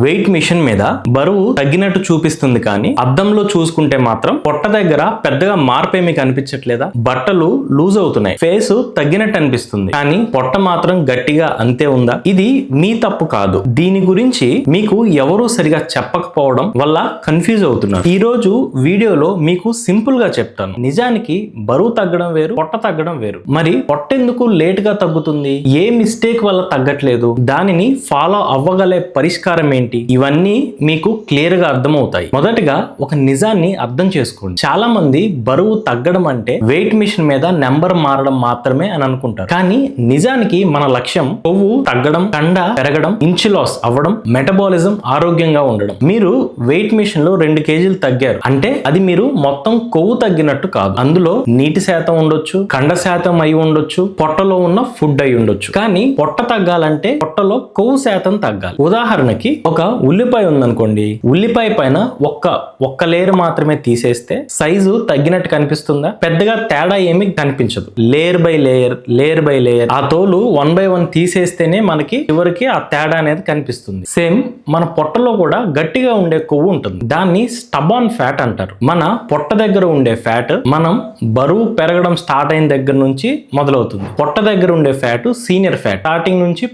Weight machine మీద బరువు తగ్గినట్టు చూపిస్తుంది కానీ అద్దంలో చూసుకుంటే మాత్రం పొట్ట దగ్గర పెద్దగా మార్పు ఏమీ కనిపించట్లేదా? బట్టలు లూజ్ అవుతున్నాయి, ఫేస్ తగ్గినట్టు అనిపిస్తుంది, కానీ పొట్ట మాత్రం గట్టిగా అంతే ఉందా? ఇది మీ తప్పు కాదు. దీని గురించి మీకు ఎవరూ సరిగా చెప్పకపోవడం వల్ల కన్ఫ్యూజ్ అవుతున్నారు. ఈ రోజు వీడియోలో మీకు సింపుల్ గా చెప్తాను. నిజానికి బరువు తగ్గడం వేరు, పొట్ట తగ్గడం వేరు. మరి పొట్ట ఎందుకు లేట్ గా తగ్గుతుంది? ఏ మిస్టేక్ వల్ల తగ్గట్లేదు? దానిని ఫాలో అవ్వగలే పరిష్కారం ఏంటి? ఇవన్నీ మీకు క్లియర్ గా అర్థమవుతాయి. మొదటగా ఒక నిజాన్ని అర్థం చేసుకోండి. చాలా మంది బరువు తగ్గడం అంటే వెయిట్ మిషన్ మీద నెంబర్ మారడం మాత్రమే అని అనుకుంటారు. కానీ నిజానికి మన లక్ష్యం కొవ్వు తగ్గడం, కండ పెరగడం, ఇంచు లాస్ అవ్వడం, మెటబాలిజం ఆరోగ్యంగా ఉండడం. మీరు వెయిట్ మిషన్ లో 2 కేజీలు తగ్గారు అంటే అది మీరు మొత్తం కొవ్వు తగ్గినట్టు కాదు. అందులో నీటి శాతం ఉండొచ్చు, కండ శాతం అయి ఉండొచ్చు, పొట్టలో ఉన్న ఫుడ్ అయి ఉండొచ్చు. కానీ పొట్ట తగ్గాలంటే పొట్టలో కొవ్వు శాతం తగ్గాలి. ఉదాహరణకి ఒక ఉల్లిపాయ ఉందనుకోండి, ఉల్లిపాయ పైన ఒక్క లేయర్ మాత్రమే తీసేస్తే సైజు తగ్గినట్టు కనిపిస్తుందా? పెద్దగా తేడా ఏమి కనిపించదు. లేయర్ బై లేయర్ ఆ తోలు 1 by 1 తీసేస్తేనే మనకి చివరికి ఆ తేడా అనేది కనిపిస్తుంది. సేమ్ మన పొట్టలో కూడా గట్టిగా ఉండే కొవ్వు ఉంటుంది. దాన్ని స్టబాన్ ఫ్యాట్ అంటారు. మన పొట్ట దగ్గర ఉండే ఫ్యాట్ మనం బరువు పెరగడం స్టార్ట్ అయిన దగ్గర నుంచి మొదలవుతుంది. పొట్ట దగ్గర ఉండే ఫ్యాట్ సీనియర్ ఫ్యాట్, స్టార్టింగ్ నుంచి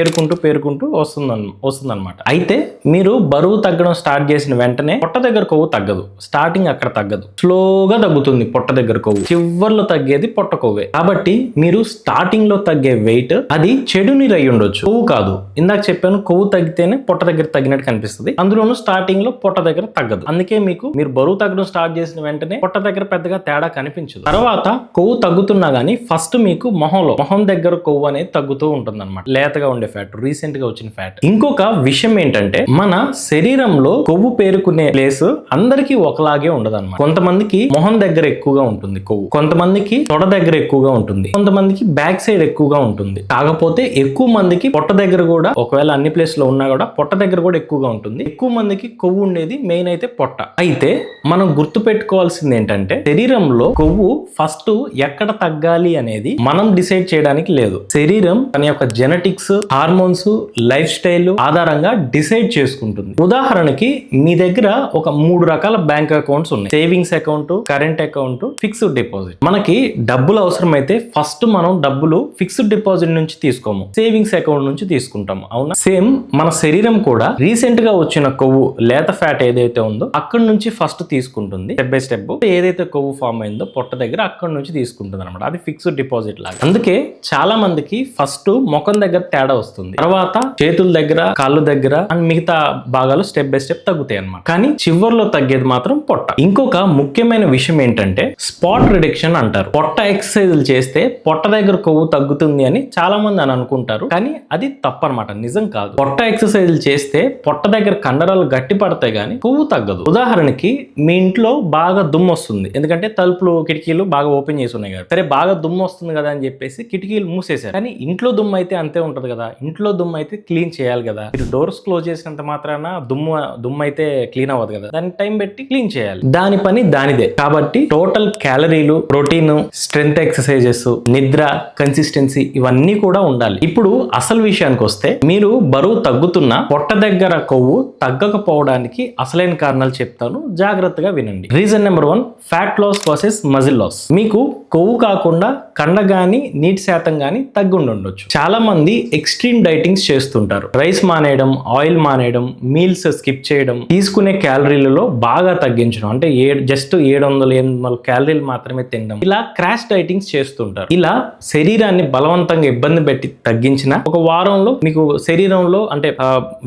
పేరుకుంటూ వస్తుందన్నమాట. అయితే మీరు బరువు తగ్గడం స్టార్ట్ చేసిన వెంటనే పొట్ట దగ్గర కొవ్వు తగ్గదు. స్టార్టింగ్ అక్కడ తగ్గదు, స్లోగా తగ్గుతుంది పొట్ట దగ్గర కొవ్వు. చివర్లో తగ్గేది పొట్ట కొవ్వే. కాబట్టి మీరు స్టార్టింగ్ లో తగ్గే వెయిట్ అది చెడు నీరు అయి ఉండొచ్చు, కొవ్వు కాదు. ఇందాక చెప్పాను, కొవ్వు తగ్గితేనే పొట్ట దగ్గర తగ్గినట్టు కనిపిస్తుంది. అందులోనూ స్టార్టింగ్ లో పొట్ట దగ్గర తగ్గదు. అందుకే మీరు బరువు తగ్గడం స్టార్ట్ చేసిన వెంటనే పొట్ట దగ్గర పెద్దగా తేడా కనిపించదు. తర్వాత కొవ్వు తగ్గుతున్నా గానీ ఫస్ట్ మీకు మొహం దగ్గర కొవ్వు అనేది తగ్గుతూ ఉంటుంది అనమాట. లేతగా ఉండే ఫ్యాట్, రీసెంట్ గా వచ్చిన ఫ్యాట్. ఇంకొక విషయం ఏంటంటే మన శరీరంలో కొవ్వు పేరుకునే ప్లేస్ అందరికీ ఒకలాగే ఉండదు అనమాట. కొంతమందికి మొహం దగ్గర ఎక్కువగా ఉంటుంది కొవ్వు, కొంతమందికి తొడ దగ్గర ఎక్కువగా ఉంటుంది, కొంతమందికి బ్యాక్ సైడ్ ఎక్కువగా ఉంటుంది. కాకపోతే ఎక్కువ మందికి పొట్ట దగ్గర కూడా, ఒకవేళ అన్ని ప్లేస్ లో ఉన్నా కూడా పొట్ట దగ్గర కూడా ఎక్కువగా ఉంటుంది. ఎక్కువ మందికి కొవ్వు ఉండేది మెయిన్ అయితే పొట్ట. అయితే మనం గుర్తు పెట్టుకోవాల్సింది ఏంటంటే శరీరంలో కొవ్వు ఫస్ట్ ఎక్కడ తగ్గాలి అనేది మనం డిసైడ్ చేయడానికి లేదు. శరీరం తన యొక్క జెనెటిక్స్, హార్మోన్స్, లైఫ్ స్టైల్ ఆధారంగా డిసైడ్ చేసుకుంటుంది. ఉదాహరణకి మీ దగ్గర ఒక 3 రకాల బ్యాంక్ అకౌంట్స్ ఉన్నాయి. Savings account, current account, fixed deposit. మనకి డబ్బులు అవసరమైతే ఫస్ట్ మనం డబ్బులు ఫిక్స్డ్ డిపాజిట్ నుంచి తీసుకోము, సేవింగ్స్ అకౌంట్ నుంచి తీసుకుంటాము. అవునా? సేమ్ మన శరీరం కూడా రీసెంట్ గా వచ్చిన కొవ్వు, లేత ఫ్యాట్ ఏదైతే ఉందో అక్కడ నుంచి ఫస్ట్ తీసుకుంటుంది. స్టెప్ బై స్టెప్ ఏదైతే కొవ్వు ఫామ్ అయిందో పొట్ట దగ్గర అక్కడ నుంచి తీసుకుంటుంది అనమాట. అది ఫిక్స్డ్ డిపాజిట్ లాగా. అందుకే చాలా మందికి ఫస్ట్ ముఖం దగ్గర తేడా వస్తుంది, తర్వాత చేతుల దగ్గర, కాళ్ళు దగ్గర అండ్ మిగతా భాగాలు స్టెప్ బై స్టెప్ తగ్గుతాయి అన్నమాట. కానీ చివర్లో తగ్గేది మాత్రం పొట్ట. ఇంకొక ముఖ్యమైన విషయం ఏంటంటే స్పాట్ రిడక్షన్ అంటారు. పొట్ట ఎక్సర్సైజులు చేస్తే పొట్ట దగ్గర కొవ్వు తగ్గుతుంది అని చాలా మంది అనుకుంటారు, కానీ అది తప్పనమాట, నిజం కాదు. పొట్ట ఎక్సర్సైజులు చేస్తే పొట్ట దగ్గర కండరాలు గట్టి పడతాయి కానీ కొవ్వు తగ్గదు. ఉదాహరణకి మీ ఇంట్లో బాగా దుమ్ము వస్తుంది, ఎందుకంటే తలుపులు, కిటికీలు బాగా ఓపెన్ చేసి ఉన్నాయి కదా. సరే, బాగా దుమ్ము వస్తుంది కదా అని చెప్పేసి కిటికీలు మూసేశారు. కానీ ఇంట్లో దుమ్ము అయితే అంతే ఉంటది కదా. ఇంట్లో దుమ్ము అయితే క్లీన్ చేయాలి కదా. మీరు డోర్స్ క్లోజ్ చేసినంత మాత్రాన దుమ్ము అయితే క్లీన్ అవ్వదు కదా. దానికి టైం పెట్టి క్లీన్ చేయాలి. దాని పని దానిదే. కాబట్టి టోటల్ క్యాలరీలు, ప్రోటీన్, స్ట్రెంగ్త్ ఎక్సర్సైజెస్, నిద్ర, కన్సిస్టెన్సీ ఇవన్నీ కూడా ఉండాలి. ఇప్పుడు అసలు విషయానికి వస్తే మీరు బరువు తగ్గుతున్నా పొట్ట దగ్గర కొవ్వు తగ్గకపోవడానికి అసలైన కారణాలు చెప్తాను, జాగ్రత్తగా వినండి. Reason number 1, fat loss versus muscle loss. మీకు కొవ్వు కాకుండా కండ గాని, నీటి శాతం గాని తగ్గి ఉండొచ్చు. చాలా మంది ఎక్స్ట్రీమ్ డైటింగ్స్ చేస్తుంటారు. రైస్ మానేయడం, ఆయిల్ మానేయడం, మీల్స్ స్కిప్ చేయడం, తీసుకునే క్యాలరీలలో బాగా తగ్గించడం, అంటే జస్ట్ 700-800 క్యాలరీలు మాత్రమే తినడం, ఇలా క్రాష్ డైటింగ్స్ చేస్తుంటారు. ఇలా శరీరాన్ని బలవంతంగా ఇబ్బంది పెట్టి తగ్గించిన ఒక వారంలో మీకు శరీరంలో అంటే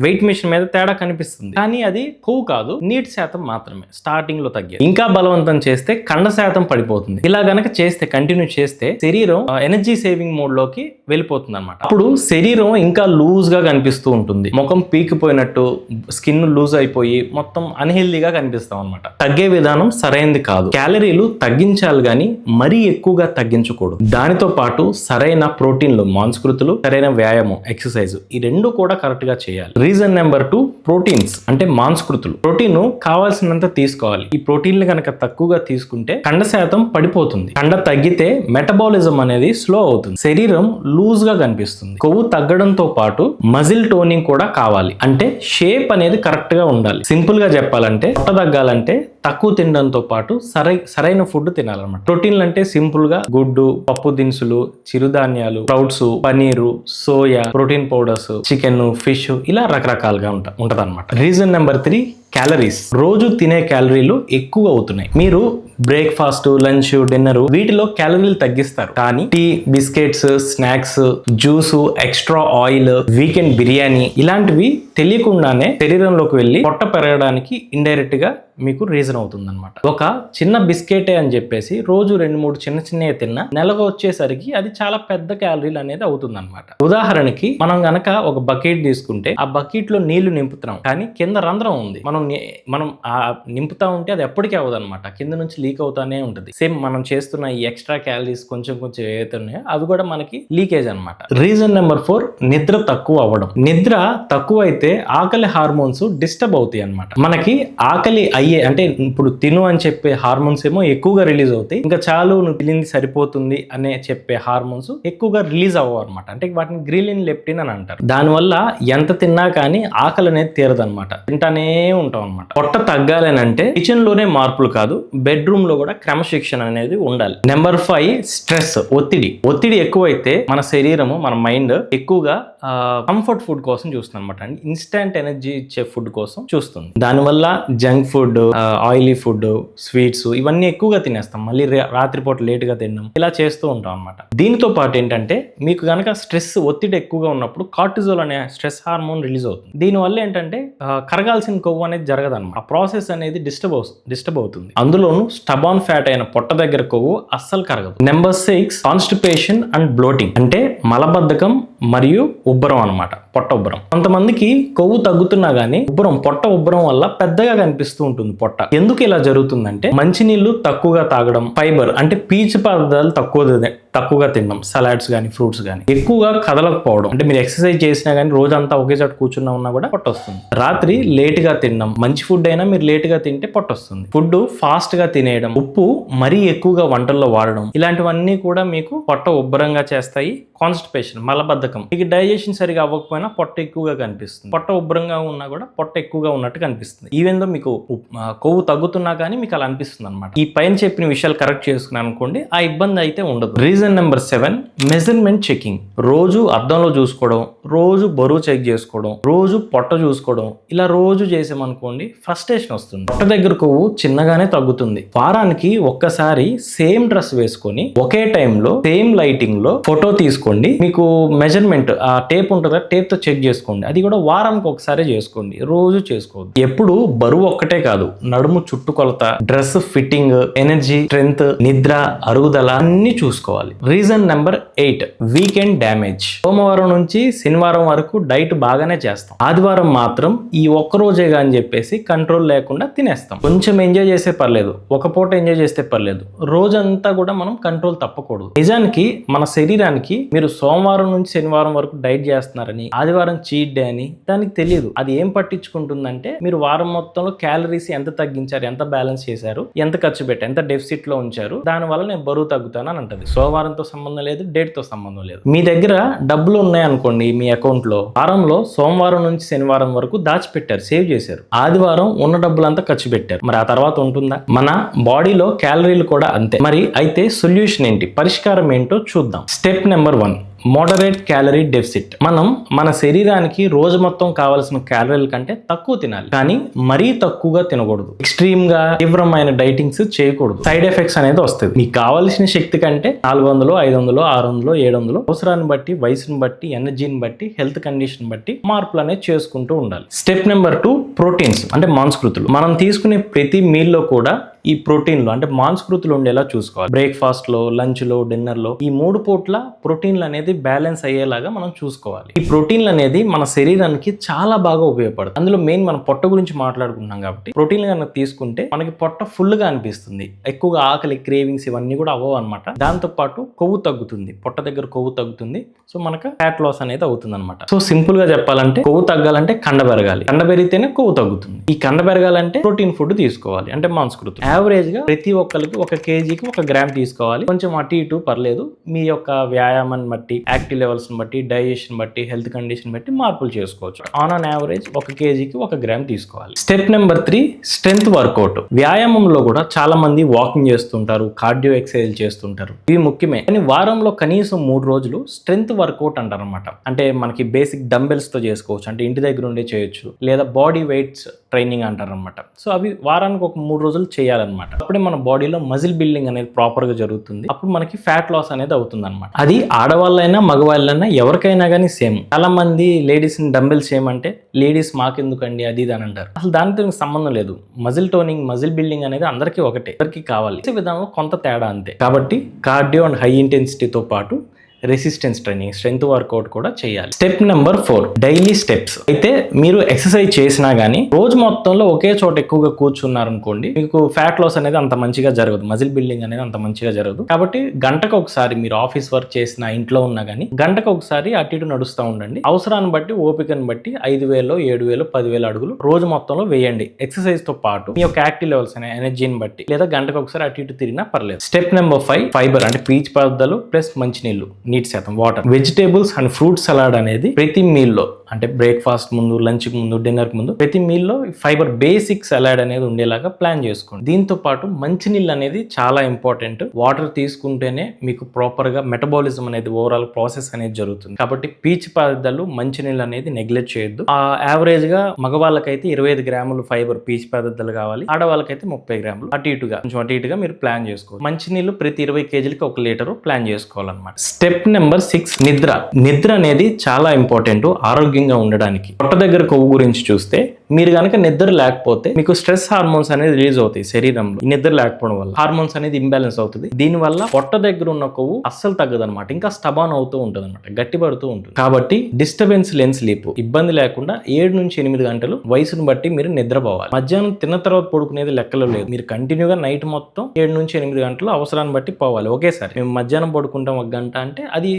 వెయిట్ మిషన్ మీద తేడా కనిపిస్తుంది, కానీ అది కొవ్వు కాదు, నీటి శాతం మాత్రమే స్టార్టింగ్ లో తగ్గేది. ఇంకా బలవంతం చేస్తే కండ శాతం పడిపోతుంది. ఇలా గనక చేస్తే, కంటిన్యూ చేస్తే శరీరం ఎనర్జీ సేవింగ్ మోడ్ లోకి వెళ్ళిపోతుంది అనమాట. అప్పుడు శరీరం ఇంకా లూజ్ గా కనిపిస్తూ ఉంటుంది, ముఖం పీకిపోయినట్టు, స్కిన్ లూజ్ అయిపోయి మొత్తం అన్హెల్దీగా కనిపిస్తాం అనమాట. తగ్గే విధానం సరైనది కాదు. క్యాలరీలు తగ్గించాలి గానీ మరీ ఎక్కువగా తగ్గించకూడదు. దానితో పాటు సరైన ప్రోటీన్లు, మాంసకృతులు, సరైన వ్యాయామం, ఎక్సర్సైజ్, ఈ రెండు కూడా కరెక్ట్ గా చేయాలి. రీజన్ నెంబర్ 2, ప్రోటీన్స్ అంటే మాంసకృతులు. ప్రోటీన్ కావాల్సినంత తీసుకోవాలి. ఈ ప్రోటీన్లు కనుక తక్కువగా తీసుకుంటే కండ శాతం పడిపోతుంది. కండ తగ్గితే మెటబాలిజం అనేది స్లో అవుతుంది, శరీరం లూజ్ గా కనిపిస్తుంది. కొవ్వు తగ్గడంతో పాటు మజిల్ టోనింగ్ కూడా కావాలి. అవ్వాలి, అంటే షేప్ అనేది కరెక్ట్ గా ఉండాలి. సింపుల్ గా చెప్పాలంటే పొట్ట తగ్గాలంటే తక్కువ తినడంతో పాటు సరైన ఫుడ్ తినాలన్నమాట. ప్రోటీన్లు అంటే సింపుల్ గా గుడ్డు, పప్పు దినుసులు, చిరుధాన్యాలు, sprouts, paneer, soya, protein powders, chicken, fish, ఇలా రకరకాలుగా ఉంటది అనమాట. Reason number 3, calories. రోజు తినే క్యాలరీలు ఎక్కువ అవుతున్నాయి. మీరు బ్రేక్ఫాస్ట్, లంచ్, డిన్నర్ వీటిలో క్యాలరీలు తగ్గిస్తారు, కానీ tea, biscuits, snacks, juice, extra oil, weekend biryani ఇలాంటివి తెలియకుండానే శరీరంలోకి వెళ్ళి పొట్ట పెరగడానికి ఇండైరెక్ట్ గా మీకు రీజన్ అవుతుంది అనమాట. ఒక చిన్న బిస్కెటే అని చెప్పేసి రోజు 2-3 చిన్నవి తిన్నా నెలకు వచ్చేసరికి అది చాలా పెద్ద క్యాలరీలు అనేది అవుతుంది అనమాట. ఉదాహరణకి మనం గనక ఒక బకెట్ తీసుకుంటే ఆ బకెట్ లో నీళ్లు నింపుతున్నాం, కానీ కింద రంధ్రం ఉంది. మనం ఆ నింపుతా ఉంటే అది ఎప్పటికీ అవ్వదు అనమాట, కింద నుంచి లీక్ అవుతానే ఉంటుంది. సేమ్ మనం చేస్తున్న ఈ ఎక్స్ట్రా క్యాలరీస్ కొంచెం ఏవైతే ఉన్నాయో అవి కూడా మనకి లీకేజ్ అనమాట. రీజన్ నెంబర్ 4, నిద్ర తక్కువ అవ్వడం. నిద్ర తక్కువ అయితే ఆకలి హార్మోన్స్ డిస్టర్బ్ అవుతాయి అనమాట. మనకి ఆకలి అంటే ఇప్పుడు తిను అని చెప్పే హార్మోన్స్ ఏమో ఎక్కువగా రిలీజ్ అవుతాయి, ఇంకా చాలు నువ్వు తినింది సరిపోతుంది అనే చెప్పే హార్మోన్స్ ఎక్కువగా రిలీజ్ అవ్వవు అనమాట. అంటే వాటిని గ్రీలిన్, లెప్టిన్ అని అంటారు. దానివల్ల ఎంత తిన్నా కానీ ఆకలి అనేది తీరదు అనమాట, తింటానే ఉంటాం అనమాట. పొట్ట తగ్గాలని అంటే కిచెన్ లోనే మార్పులు కాదు, బెడ్రూమ్ లో కూడా క్రమశిక్షణ అనేది ఉండాలి. నెంబర్ 5, స్ట్రెస్, ఒత్తిడి ఎక్కువైతే మన శరీరము, మన మైండ్ ఎక్కువగా కంఫర్ట్ ఫుడ్ కోసం చూస్తుంది అనమాట. ఇన్స్టెంట్ ఎనర్జీ ఇచ్చే ఫుడ్ కోసం చూస్తుంది. దానివల్ల junk food, oily food, sweets ఇవన్నీ ఎక్కువగా తినేస్తాం. మళ్ళీ రాత్రిపూట లేటుగా తినడం, ఇలా చేస్తూ ఉంటాం అనమాట. దీనితో పాటు ఏంటంటే మీకు కనుక ఒత్తిడి ఎక్కువగా ఉన్నప్పుడు కార్టిజోల్ అనే స్ట్రెస్ హార్మోన్ రిలీజ్ అవుతుంది. దీనివల్ల ఏంటంటే కరగాల్సిన కొవ్వు అనేది జరగదు అనమాట. ఆ ప్రాసెస్ అనేది డిస్టర్బ్ అవుతుంది. అందులోనూ స్టబాన్ ఫ్యాట్ అయిన పొట్ట దగ్గర కొవ్వు అస్సలు కరగదు. నెంబర్ 6, కాన్స్టిపేషన్ అండ్ బ్లోటింగ్, అంటే మలబద్ధకం మరియు ఉబ్బరం అనమాట. పొట్ట ఉబ్బరం. కొంతమందికి కొవ్వు తగ్గుతున్నా గానీ పొట్ట ఉబ్బరం వల్ల పెద్దగా కనిపిస్తూ ఉంటుంది పొట్ట. ఎందుకు ఇలా జరుగుతుందంటే మంచినీళ్లు తక్కువగా తాగడం, ఫైబర్ అంటే పీచు పదార్థాలు తక్కువగా తినడం, సలాడ్స్ కానీ ఫ్రూట్స్ కానీ, ఎక్కువగా కదలకపోవడం, అంటే మీరు ఎక్సర్సైజ్ చేసినా కానీ రోజంతా ఒకే చోట కూర్చున్నా ఉన్నా కూడా పొట్ట వస్తుంది. రాత్రి లేట్ గా తినడం, మంచి ఫుడ్ అయినా మీరు లేట్ గా తింటే పొట్ట వస్తుంది. ఫుడ్ ఫాస్ట్ గా తినేయడం, ఉప్పు మరీ ఎక్కువగా వంటల్లో వాడడం, ఇలాంటివన్నీ కూడా మీకు పొట్ట ఉబ్బరంగా చేస్తాయి. కాన్స్టిపేషన్, మలబద్ధకం, మీకు డైజెషన్ సరిగా అవ్వకపోయినా పొట్ట ఎక్కువగా కనిపిస్తుంది. పొట్ట ఉబ్బరంగా ఉన్నా కూడా పొట్ట ఎక్కువగా ఉన్నట్టు కనిపిస్తుంది. ఈవెన్ దో మీకు కొవ్వు తగ్గుతున్నా కానీ మీకు అలా అనిపిస్తుంది అనమాట. ఈ పైన చెప్పిన విషయాలు కరెక్ట్ చేసుకున్నాను అనుకోండి, ఆ ఇబ్బంది అయితే ఉండదు. Reason number 7, measurement checking. రోజు అద్దంలో చూసుకోవడం, రోజు బరువు చెక్ చేసుకోవడం, రోజు పొట్ట చూసుకోవడం, ఇలా రోజు చేసామనుకోండి ఫ్రస్ట్రేషన్ వస్తుంది. పొట్ట దగ్గర కొవ్వు చిన్నగానే తగ్గుతుంది. వారానికి ఒక్కసారి సేమ్ డ్రెస్ వేసుకొని ఒకే టైంలో సేమ్ లైటింగ్ లో ఫోటో తీసుకోండి. మీకు మెజర్మెంట్ ఆ టేప్ ఉంటుందా, టేప్ తో చెక్ చేసుకోండి. అది కూడా వారానికి ఒకసారి చేసుకోండి, రోజు చేసుకోవద్దు. ఎప్పుడు బరువు ఒక్కటే కాదు, నడుము చుట్టుకొలత, డ్రెస్ ఫిట్టింగ్, ఎనర్జీ, స్ట్రెంగ్త్, నిద్ర, అరుగుదల అన్ని చూసుకోవాలి. Reason number 8, weekend damage. సోమవారం నుంచి శనివారం వరకు డైట్ బాగానే చేస్తాం, ఆదివారం మాత్రం ఈ ఒక్క రోజేగా అని చెప్పేసి కంట్రోల్ లేకుండా తినేస్తాం. కొంచెం ఎంజాయ్ చేస్తే పర్లేదు, ఒక పూట ఎంజాయ్ చేస్తే పర్లేదు, రోజంతా కూడా మనం కంట్రోల్ తప్పకూడదు. నిజానికి మన శరీరానికి మీరు సోమవారం నుంచి శనివారం వరకు డైట్ చేస్తున్నారని, ఆదివారం చీట్ డే అని దానికి తెలియదు. అది ఏం పట్టించుకుంటుందంటే మీరు వారం మొత్తంలో క్యాలరీస్ ఎంత తగ్గించారు, ఎంత బ్యాలెన్స్ చేశారు, ఎంత ఖర్చు పెట్టారు, ఎంత డెఫిసిట్ లో ఉంచారు, దానివల్ల నేను బరువు తగ్గుతాను అని అంటది. సోమవారంతో సంబంధం లేదు, డేట్ తో సంబంధం లేదు. మీ దగ్గర డబ్బులు ఉన్నాయనుకోండి మీ అకౌంట్ లో, వారంలో సోమవారం నుంచి శనివారం వరకు దాచిపెట్టారు, సేవ్ చేశారు, ఆదివారం ఉన్న డబ్బులంతా ఖర్చు పెట్టారు, మరి ఆ తర్వాత ఉంటుందా? మన బాడీలో క్యాలరీలు కూడా అంతే. మరి అయితే సొల్యూషన్ ఏంటి, పరిష్కారం ఏంటో చూద్దాం. Step number 1, moderate calorie deficit. మనం మన శరీరానికి రోజు మొత్తం కావాల్సిన క్యాలరీల కంటే తక్కువ తినాలి, కానీ మరీ తక్కువగా తినకూడదు. ఎక్స్ట్రీమ్ గా తీవ్రమైన డైటింగ్స్ చేయకూడదు, సైడ్ ఎఫెక్ట్స్ అనేది వస్తుంది. మీకు కావాల్సిన శక్తి కంటే 400, 500, 600, 700 అవసరాన్ని బట్టి, వయసుని బట్టి, ఎనర్జీని బట్టి, హెల్త్ కండిషన్ బట్టి మార్పులు అనేది చేసుకుంటూ ఉండాలి. స్టెప్ నెంబర్ 2, ప్రోటీన్స్ అంటే మాంసకృతులు. మనం తీసుకునే ప్రతి మీల్ లో కూడా ఈ ప్రోటీన్లు అంటే మాంసకృతులు ఉండేలా చూసుకోవాలి. బ్రేక్ఫాస్ట్ లో, లంచ్ లో, డిన్నర్ లో ఈ 3 పూట్ల ప్రోటీన్లు అనేది బ్యాలెన్స్ అయ్యేలాగా మనం చూసుకోవాలి. ఈ ప్రోటీన్లు అనేది మన శరీరానికి చాలా బాగా ఉపయోగపడుతుంది. అందులో మెయిన్ మనం పొట్ట గురించి మాట్లాడుకుంటున్నాం కాబట్టి ప్రోటీన్లు కనుక తీసుకుంటే మనకి పొట్ట ఫుల్ గా అనిపిస్తుంది, ఎక్కువగా ఆకలి, క్రేవింగ్స్ ఇవన్నీ కూడా అవ్వవు అనమాట. దాంతో పాటు కొవ్వు తగ్గుతుంది, పొట్ట దగ్గర కొవ్వు తగ్గుతుంది. సో మనకు ఫ్యాట్ లాస్ అనేది అవుతుంది అనమాట. సో సింపుల్ గా చెప్పాలంటే కొవ్వు తగ్గాలంటే కండ పెరగాలి, కండ పెరిగితేనే కొవ్వు తగ్గుతుంది. ఈ కండ పెరగాలంటే ప్రోటీన్ ఫుడ్ తీసుకోవాలి, అంటే మాంసకృతులు. యావరేజ్ గా ప్రతి ఒక్కరికి 1 kgకి 1 గ్రామ్ తీసుకోవాలి. కొంచెం అటు ఇటు పర్లేదు, మీ యొక్క వ్యాయామాన్ని బట్టి, యాక్టివ్ లెవెల్స్ బట్టి, డైజెషన్ బట్టి, హెల్త్ కండిషన్ బట్టి మార్పులు చేసుకోవచ్చు. ఆన్ యావరేజ్ 1 kgకి 1 గ్రామ్ తీసుకోవాలి. Step number 3, strength workout. వ్యాయామంలో కూడా చాలా మంది వాకింగ్ చేస్తుంటారు, కార్డియో ఎక్సర్సైజ్ చేస్తుంటారు, ఇవి ముఖ్యమే. కానీ వారంలో కనీసం 3 రోజులు స్ట్రెంత్ వర్కౌట్ అంటారు అనమాట. అంటే మనకి బేసిక్ డంబెల్స్ తో చేసుకోవచ్చు, అంటే ఇంటి దగ్గర ఉండే చేయొచ్చు, లేదా బాడీ వెయిట్స్ ట్రైనింగ్ అంటారు అనమాట. సో అవి వారానికి ఒక 3 రోజులు చేయాలన్నమాట. అప్పుడే మన బాడీలో మజిల్ బిల్డింగ్ అనేది ప్రాపర్ గా జరుగుతుంది. అప్పుడు మనకి ఫ్యాట్ లాస్ అనేది అవుతుంది అనమాట. అది ఆడవాళ్ళైనా మగవాళ్ళైనా ఎవరికైనా కానీ సేమ్. చాలా మంది లేడీస్ డంబెల్స్ చేయమంటే లేడీస్ మాకెందుకండి అది ఇది అని అంటారు. అసలు దానితో సంబంధం లేదు. మజిల్ టోనింగ్, మజిల్ బిల్డింగ్ అనేది అందరికీ ఒకటే, అందరికీ కావాలి. విధానంలో కొంత తేడా అంతే. కాబట్టి కార్డియో అండ్ హై ఇంటెన్సిటీతో పాటు రెసిస్టెన్స్ ట్రైనింగ్, స్ట్రెంత్ వర్కౌట్ కూడా చేయాలి. Step number 4, daily steps. అయితే మీరు ఎక్సర్సైజ్ చేసినా గానీ రోజు మొత్తంలో ఒకే చోట ఎక్కువగా కూర్చున్నారనుకోండి, మీకు ఫ్యాట్ లాస్ అనేది అంత మంచిగా జరగదు, మజిల్ బిల్డింగ్ అనేది అంత మంచిగా జరగదు. కాబట్టి గంటకు ఒకసారి మీరు ఆఫీస్ వర్క్ చేసినా, ఇంట్లో ఉన్నా గానీ గంటకు ఒకసారి అటు ఇటు నడుస్తూ ఉండండి. అవసరాన్ని బట్టి, ఓపికను బట్టి 5,000, 7,000, 10,000 అడుగులు రోజు మొత్తంలో వేయండి. ఎక్సర్సైజ్ తో పాటు మీ యొక్క యాక్టివ్ లెవెల్స్ అనే ఎనర్జీని బట్టి, లేదా గంటకు ఒకసారి అటు ఇటు తిరిగినా పర్లేదు. Step number 5, fibre. అంటే పీచు పదార్థాలు ప్లస్ మంచినీళ్ళు, నీటి శాతం, water. Vegetables and fruit salad అనేది ప్రతి మీల్లో, అంటే బ్రేక్ఫాస్ట్ ముందు, లంచ్ ముందు, డిన్నర్ ముందు ప్రతి మీల్లో ఫైబర్ బేసిక్ సలాడ్ అనేది ఉండేలాగా ప్లాన్ చేసుకోండి. దీంతో పాటు మంచినీళ్ళు అనేది చాలా ఇంపార్టెంట్. వాటర్ తీసుకుంటేనే మీకు ప్రాపర్ గా మెటబాలిజం అనేది, ఓవరాల్ ప్రాసెస్ అనేది జరుగుతుంది. కాబట్టి పీచు పదార్థాలు, మంచినీళ్ళు అనేది నెగ్లెక్ట్ చేయొద్దు. యావరేజ్ గా మగవాళ్ళకైతే 25 గ్రాములు ఫైబర్ పీచు పదార్థాలు కావాలి, ఆడవాళ్ళకైతే 30 గ్రాములు. అటు ఇటుగా మీరు ప్లాన్ చేసుకోవాలి. మంచినీళ్ళు ప్రతి 20 kgలకి 1 లీటర్ ప్లాన్ చేసుకోవాలన్నమాట. స్టెప్ నెంబర్ 6, నిద్ర. నిద్ర అనేది చాలా ఇంపార్టెంట్ ఆరోగ్యంగా ఉండడానికి. పొట్ట దగ్గర కొవ్వు గురించి చూస్తే, మీరు కనుక నిద్ర లేకపోతే మీకు స్ట్రెస్ హార్మోన్స్ అనేది రిలీజ్ అవుతాయి శరీరంలో. నిద్ర లేకపోవడం వల్ల హార్మోన్స్ అనేది ఇంబ్యాలెన్స్ అవుతుంది. దీని వల్ల పొట్ట దగ్గర ఉన్న కొవ్వు అస్సలు తగ్గదు అనమాట, ఇంకా స్టబాన్ అవుతూ ఉంటుంది అనమాట, గట్టిపడుతూ ఉంటుంది. కాబట్టి డిస్టర్బెన్స్ లేని స్లీప్, ఇబ్బంది లేకుండా 7 నుంచి 8 గంటలు వయసును బట్టి మీరు నిద్రపోవాలి. మధ్యాహ్నం తిన్న తర్వాత పడుకునేది లెక్కలో లేదు. మీరు కంటిన్యూగా నైట్ మొత్తం 7 నుంచి 8 గంటలు అవసరాన్ని బట్టి పోవాలి ఒకేసారి. మేము మధ్యాహ్నం పడుకుంటాం 1 గంట అంటే అది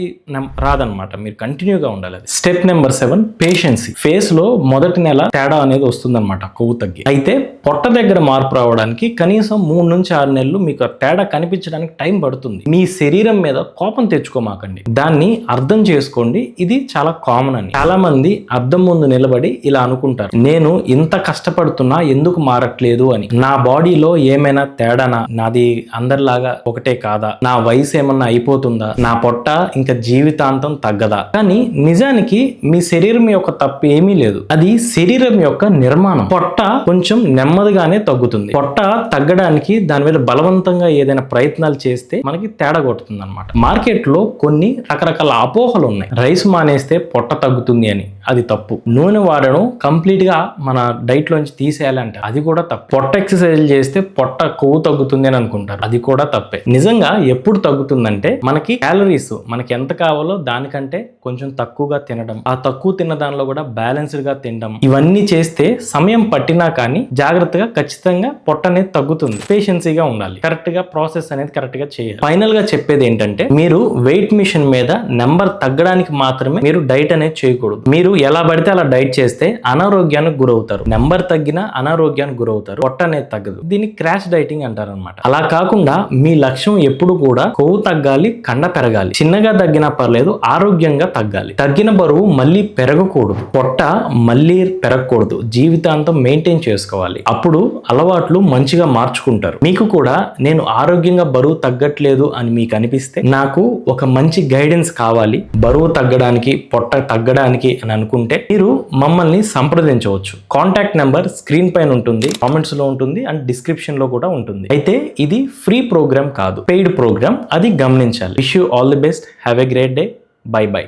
రాదనమాట, మీరు కంటిన్యూగా ఉండాలి. Step number 7, పేషెన్సీ. ఫేస్ లో మొదటి నెల తేడా అనేది వస్తుందన్నమాట, కొవ్వు తగ్గి. అయితే పొట్ట దగ్గర మార్పు రావడానికి కనీసం 3 నుంచి 6 నెలలు మీకు తేడా కనిపించడానికి టైం పడుతుంది. మీ శరీరం మీద కోపం తెచ్చుకోమాకండి, దాన్ని అర్థం చేసుకోండి. ఇది చాలా కామన్ అని. చాలా మంది అద్దం ముందు నిలబడి ఇలా అనుకుంటారు, నేను ఇంత కష్టపడుతున్నా ఎందుకు మారట్లేదు అని. నా బాడీలో ఏమైనా తేడానా, నాది అందరిలాగా ఒకటే కాదా, నా వయసు ఏమన్నా అయిపోతుందా, నా పొట్ట ఇంకా జీవితాంతం తగ్గదా. కానీ నిజానికి మీ శరీరం యొక్క తప్పు ఏమీ లేదు, అది శరీరం యొక్క నిర్మాణం. పొట్ట కొంచెం నెమ్మదిగానే తగ్గుతుంది. పొట్ట తగ్గడానికి దాని మీద బలవంతంగా ఏదైనా ప్రయత్నాలు చేస్తే మనకి తేడా కొడుతుంది అనమాట. మార్కెట్ లో కొన్ని రకరకాల అపోహలు ఉన్నాయి. రైస్ మానేస్తే పొట్ట తగ్గుతుంది అని, అది తప్పు. నూనె వాడడం కంప్లీట్ గా మన డైట్ లోంచి తీసేయాలంటే అది కూడా తప్పు. పొట్ట ఎక్సర్సైజ్ చేస్తే పొట్ట కొవ్వు తగ్గుతుంది అని అనుకుంటారు, అది కూడా తప్పే. నిజంగా ఎప్పుడు తగ్గుతుందంటే మనకి క్యాలరీస్ మనకి ఎంత కావాలో దానికంటే కొంచెం తక్కువగా తినడం, ఆ తక్కువ తిన్న దానిలో కూడా బ్యాలెన్స్డ్ గా తినడం, ఇవన్నీ చేస్తే సమయం పట్టినా కానీ జాగ్రత్తగా ఖచ్చితంగా పొట్ట అనేది తగ్గుతుంది. పేషెన్సీగా ఉండాలి, కరెక్ట్ గా ప్రాసెస్ అనేది కరెక్ట్ గా చేయాలి. ఫైనల్ గా చెప్పేది ఏంటంటే, మీరు వెయిట్ మిషన్ మీద నెంబర్ తగ్గడానికి మాత్రమే మీరు డైట్ అనేది చేయకూడదు. మీరు ఎలా పడితే అలా డైట్ చేస్తే అనారోగ్యానికి గురవుతారు. నెంబర్ తగ్గినా అనారోగ్యానికి గురవుతారు, పొట్ట అనేది తగ్గదు. దీన్ని క్రాష్ డైటింగ్ అంటారు అనమాట. అలా కాకుండా మీ లక్ష్యం ఎప్పుడు కూడా కొవ్వు తగ్గాలి, కండ పెరగాలి. చిన్నగా తగ్గినా పర్లేదు, ఆరోగ్యంగా తగ్గాలి. తగ్గిన బరువు మళ్ళీ పెరగకూడదు, పొట్ట మళ్ళీ పెరగకూడదు, జీవితాంతం మెయింటైన్ చేసుకోవాలి. అప్పుడు అలవాట్లు మంచిగా మార్చుకుంటారు. మీకు కూడా నేను ఆరోగ్యంగా బరువు తగ్గట్లేదు అని మీకు అనిపిస్తే, నాకు ఒక మంచి గైడెన్స్ కావాలి బరువు తగ్గడానికి, పొట్ట తగ్గడానికి అని అనుకుంటే మీరు మమ్మల్ని సంప్రదించవచ్చు. కాంటాక్ట్ నెంబర్ స్క్రీన్ పైన ఉంటుంది, కామెంట్స్ లో ఉంటుంది అండ్ డిస్క్రిప్షన్ లో కూడా ఉంటుంది. అయితే ఇది ఫ్రీ ప్రోగ్రామ్ కాదు, పెయిడ్ ప్రోగ్రామ్, అది గమనించాలి. Wish you all the best, have a great day, by by.